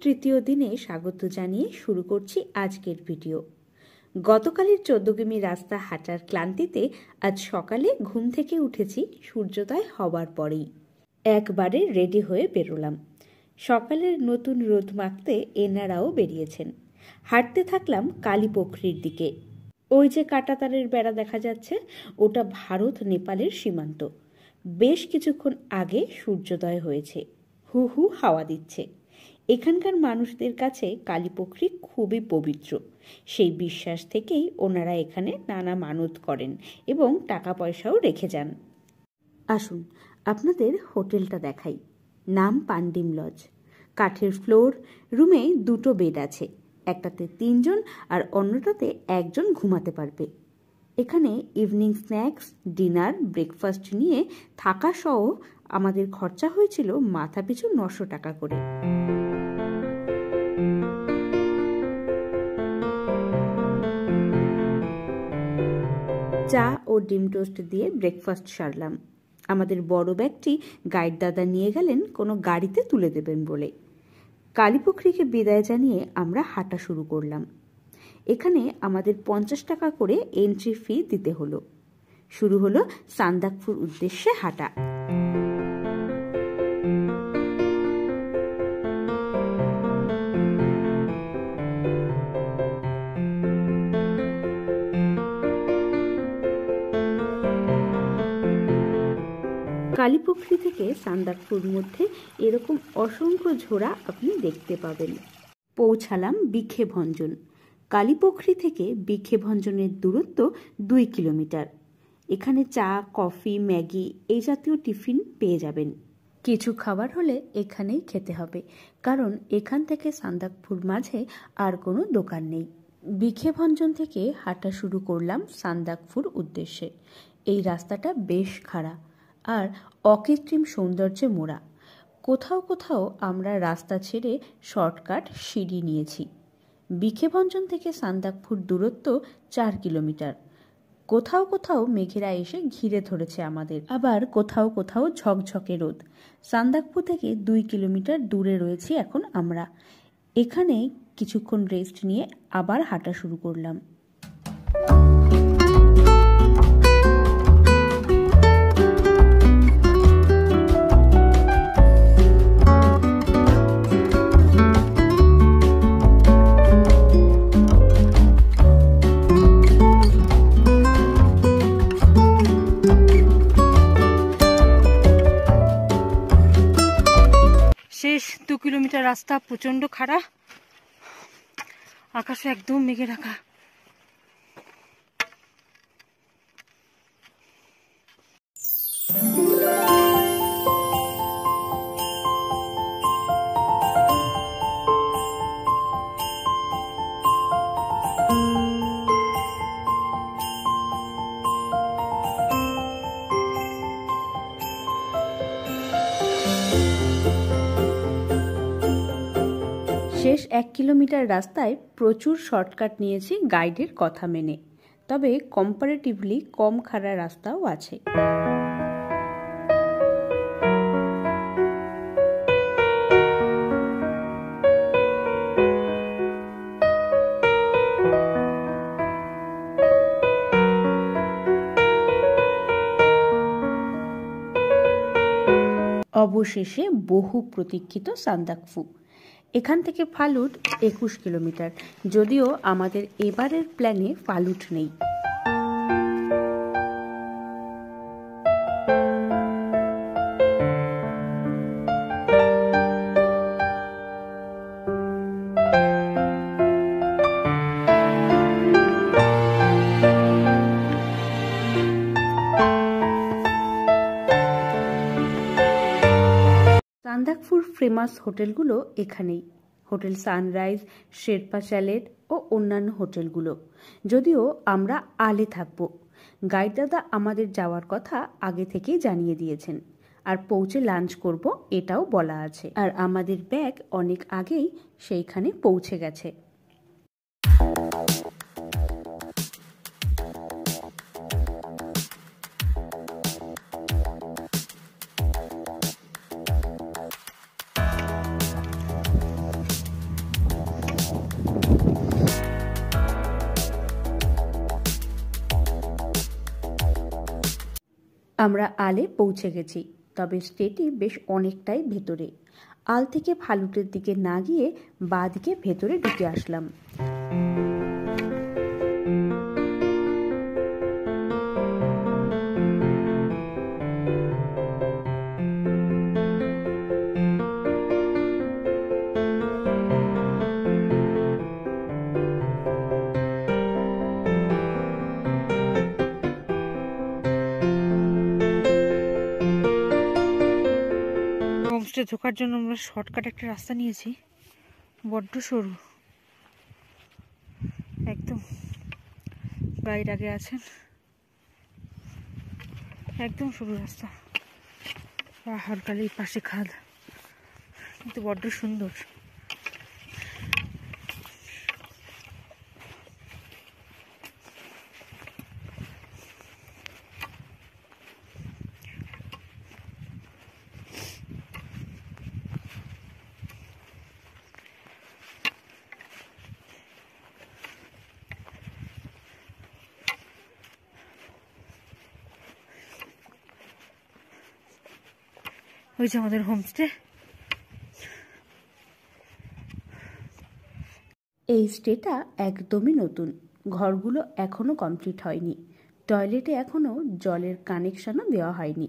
তৃতীয় দিনে স্বাগত জানিয়ে শুরু করছি আজকের ভিডিও। গতকালের 14 কিমি রাস্তা হাঁটার ক্লান্তিতে আজ সকালে ঘুম থেকে উঠেছি সূর্যোদয় হবার পরেই। একবারে রেডি হয়ে বেরোলাম। সকালের নতুন রোদ মাখতে এনারাও বেরিয়েছেন। হাঁটতে থাকলাম কালীপোখরির দিকে। ওই যে কাঁটাতারের বেড়া দেখা যাচ্ছে, ওটা ভারত নেপালের সীমান্ত। বেশ কিছুক্ষণ আগে সূর্যোদয় হয়েছে, হু হু হাওয়া দিচ্ছে। এখানকার মানুষদের কাছে কালীপোখরি খুবই পবিত্র। সেই বিশ্বাস থেকেই ওনারা এখানে নানা মানত করেন এবং টাকা পয়সাও রেখে যান। আসুন আপনাদের হোটেলটা দেখাই। নাম পান্ডিম লজ। কাঠের ফ্লোর, রুমে 2টো বেড আছে। একটাতে 3 জন আর অন্যটাতে 1 জন ঘুমাতে পারবে। এখানে ইভিনিং স্ন্যাক্স, ডিনার, ব্রেকফাস্ট নিয়ে থাকা সহ আমাদের খরচা হয়েছিল মাথাপিছু 900 টাকা করে। চা ও ডিম টোস্ট দিয়ে ব্রেকফাস্ট সারলাম। আমাদের বড় ব্যাগটি গাইড দাদা নিয়ে গেলেন কোনো গাড়িতে তুলে দেবেন বলে। কালীপোখরিকে বিদায় জানিয়ে আমরা হাঁটা শুরু করলাম। এখানে আমাদের 50 টাকা করে এন্ট্রি ফি দিতে হলো। শুরু হলো সান্দাকফুর উদ্দেশ্যে হাঁটা। কালীপোখরি থেকে সান্দাকফুর মধ্যে এরকম অসংখ্য ঝোড়া আপনি দেখতে পাবেন। পৌঁছালাম বিখেভঞ্জন। কালীপোখরি থেকে বিখেভঞ্জনের দূরত্ব 2 কিলোমিটার। এখানে চা, কফি, ম্যাগি এই জাতীয় টিফিন পেয়ে যাবেন। কিছু খাবার হলে এখানেই খেতে হবে, কারণ এখান থেকে সান্দাকফুর মাঝে আর কোনো দোকান নেই। বিখেভঞ্জন থেকে হাঁটা শুরু করলাম সান্দাকফুর উদ্দেশ্যে। এই রাস্তাটা বেশ খাড়া আর অকৃত্রিম সৌন্দর্যে মোড়া। কোথাও কোথাও আমরা রাস্তা ছেড়ে শর্টকাট সিঁড়ি নিয়েছি। বিখেভঞ্জন থেকে সান্দাকফুর দূরত্ব 4 কিলোমিটার। কোথাও কোথাও মেঘেরা এসে ঘিরে ধরেছে আমাদের, আবার কোথাও কোথাও ঝকঝকে রোদ। সান্দাকফুর থেকে 2 কিলোমিটার দূরে রয়েছি এখন আমরা। এখানে কিছুক্ষণ রেস্ট নিয়ে আবার হাঁটা শুরু করলাম। শেষ 2 কিলোমিটার রাস্তা প্রচন্ড খাড়া, আকাশে একদম মেঘে ঢাকা। শেষ 1 কিলোমিটার রাস্তায় প্রচুর শর্টকাট নিয়েছি গাইডের কথা মেনে, তবে কম্পারেটিভলি কম খাড়া রাস্তাও আছে। অবশেষে বহু প্রতীক্ষিত সান্দাকফু। এখান থেকে ফালুট 21 কিলোমিটার, যদিও আমাদের এবারের প্ল্যানে ফালুট নেই। সান্দাকফুর ফেমাস হোটেলগুলো এখানেই। হোটেল সানরাইজ, শেরপা চ্যালেট ও অন্যান্য হোটেলগুলো। যদিও আমরা আলে থাকবো। গাইড দাদা আমাদের যাওয়ার কথা আগে থেকেই জানিয়ে দিয়েছেন, আর পৌঁছে লাঞ্চ করব এটাও বলা আছে। আর আমাদের ব্যাগ অনেক আগেই সেইখানে পৌঁছে গেছে। আমরা আলে পৌঁছে গেছি, তবে স্টেটি বেশ অনেকটাই ভেতরে। আল থেকে ফালুটের দিকে না গিয়ে বাঁ দিকে ভেতরে ঢুকে আসলাম। হোমস্টে ঢোকার জন্য আমরা শর্টকাট একটা রাস্তা নিয়েছি, বড্ড সরু, একদম গাইড আগে আছেন, একদম সরু রাস্তা, পাহাড় গালি পাশে খাদ, কিন্তু বড্ড সুন্দর। ওই যে আমাদের হোমস্টে। এই স্টেটা একদমই নতুন, ঘরগুলো এখনো কমপ্লিট হয়নি, টয়লেটে এখনো জলের কানেকশনও দেওয়া হয়নি।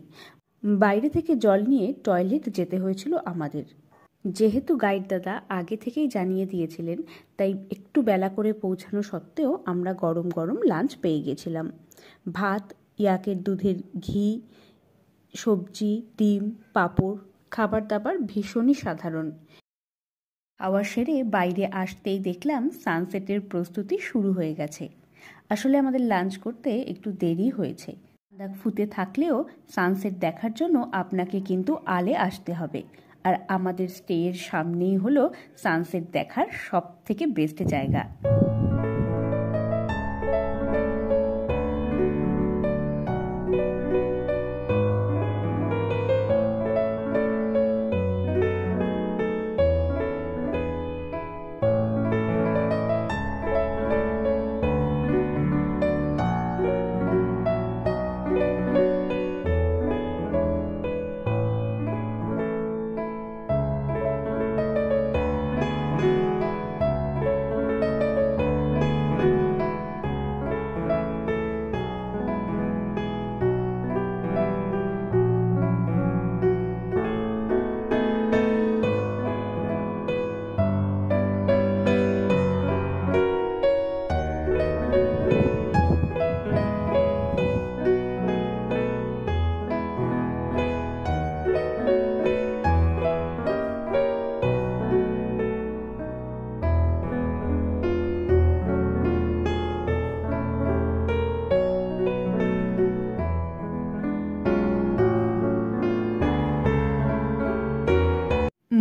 বাইরে থেকে জল নিয়ে টয়লেট যেতে হয়েছিল আমাদের। যেহেতু গাইড দাদা আগে থেকেই জানিয়ে দিয়েছিলেন, তাই একটু বেলা করে পৌঁছানো সত্ত্বেও আমরা গরম গরম লাঞ্চ পেয়ে গেছিলাম। ভাত, ইয়াকের দুধের ঘি, সবজি, ডিম, পাঁপড়, খাবার দাবার ভীষণই সাধারণ। খাওয়া সেরে বাইরে আসতেই দেখলাম সানসেটের প্রস্তুতি শুরু হয়ে গেছে। আসলে আমাদের লাঞ্চ করতে একটু দেরি হয়েছে। দাগ ফুটে থাকলেও সানসেট দেখার জন্য আপনাকে কিন্তু আলে আসতে হবে, আর আমাদের স্টেয়ের সামনেই হলো সানসেট দেখার সব থেকে বেস্ট জায়গা।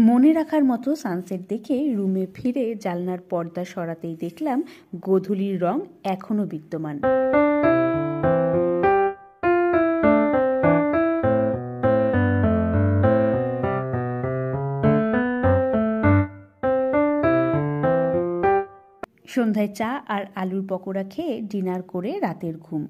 মনে রাখার মতো সানসেট দেখে রুমে ফিরে জানলার পর্দা সরাতেই দেখলাম গোধূলির রং এখনো বিদ্যমান। সন্ধ্যায় চা আর আলুর পকোড়া খেয়ে ডিনার করে রাতের ঘুম।